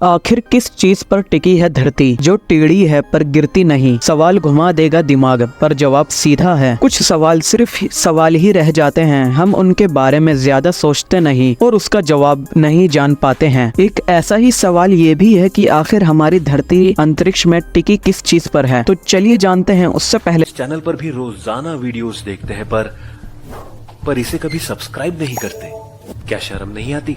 आखिर किस चीज पर टिकी है धरती जो टेढ़ी है पर गिरती नहीं। सवाल घुमा देगा दिमाग पर जवाब सीधा है। कुछ सवाल सिर्फ सवाल ही रह जाते हैं, हम उनके बारे में ज्यादा सोचते नहीं और उसका जवाब नहीं जान पाते हैं। एक ऐसा ही सवाल ये भी है कि आखिर हमारी धरती अंतरिक्ष में टिकी किस चीज पर है। तो चलिए जानते हैं। उससे पहले इस चैनल पर भी रोजाना वीडियोस देखते हैं पर इसे कभी सब्सक्राइब नहीं करते। क्या शर्म नहीं आती?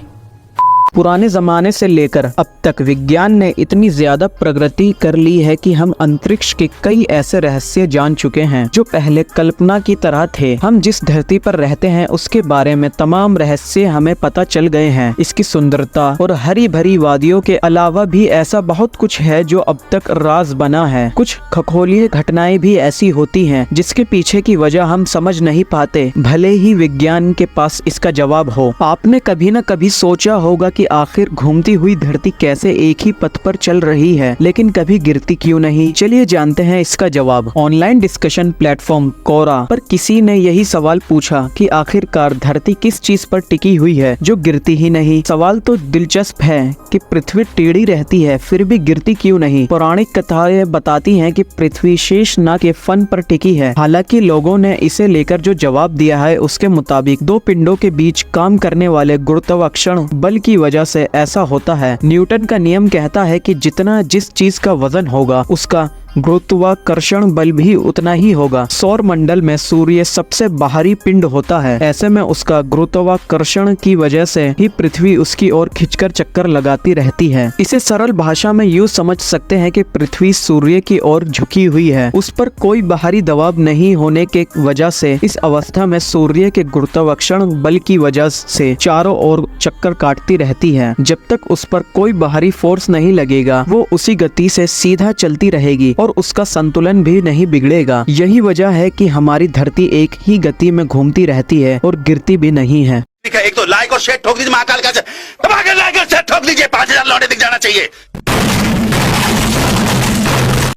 पुराने जमाने से लेकर अब तक विज्ञान ने इतनी ज्यादा प्रगति कर ली है कि हम अंतरिक्ष के कई ऐसे रहस्य जान चुके हैं जो पहले कल्पना की तरह थे। हम जिस धरती पर रहते हैं उसके बारे में तमाम रहस्य हमें पता चल गए हैं। इसकी सुंदरता और हरी भरी वादियों के अलावा भी ऐसा बहुत कुछ है जो अब तक राज बना है। कुछ खगोलीय घटनाएं भी ऐसी होती हैं जिसके पीछे की वजह हम समझ नहीं पाते, भले ही विज्ञान के पास इसका जवाब हो। आपने कभी न कभी सोचा होगा कि आखिर घूमती हुई धरती कैसे एक ही पथ पर चल रही है लेकिन कभी गिरती क्यों नहीं। चलिए जानते हैं इसका जवाब। ऑनलाइन डिस्कशन प्लेटफॉर्म कोरा पर किसी ने यही सवाल पूछा कि आखिरकार धरती किस चीज पर टिकी हुई है जो गिरती ही नहीं। सवाल तो दिलचस्प है कि पृथ्वी टेढ़ी रहती है फिर भी गिरती क्यों नहीं। पौराणिक कथाएं बताती हैं कि पृथ्वी शेषनाग के फन पर टिकी है। हालांकि लोगों ने इसे लेकर जो जवाब दिया है उसके मुताबिक दो पिंडों के बीच काम करने वाले गुरुत्वाकर्षण बल की वजह से ऐसा होता है। न्यूटन का नियम कहता है कि जितना जिस चीज का वजन होगा उसका गुरुत्वाकर्षण बल भी उतना ही होगा। सौर मंडल में सूर्य सबसे बाहरी पिंड होता है, ऐसे में उसका गुरुत्वाकर्षण की वजह से ही पृथ्वी उसकी ओर खिंचकर चक्कर लगाती रहती है। इसे सरल भाषा में यूँ समझ सकते हैं कि पृथ्वी सूर्य की ओर झुकी हुई है। उस पर कोई बाहरी दबाव नहीं होने के वजह से इस अवस्था में सूर्य के गुरुत्वाकर्षण बल की वजह से चारों ओर चक्कर काटती रहती है। जब तक उस पर कोई बाहरी फोर्स नहीं लगेगा वो उसी गति से सीधा चलती रहेगी और उसका संतुलन भी नहीं बिगड़ेगा। यही वजह है कि हमारी धरती एक ही गति में घूमती रहती है और गिरती भी नहीं है। एक तो लाइक और शेयर ठोक दीजिए, महाकाल का दबा के लाइक और शेयर ठोक दीजिए, 5000 लौटे दिख जाना चाहिए।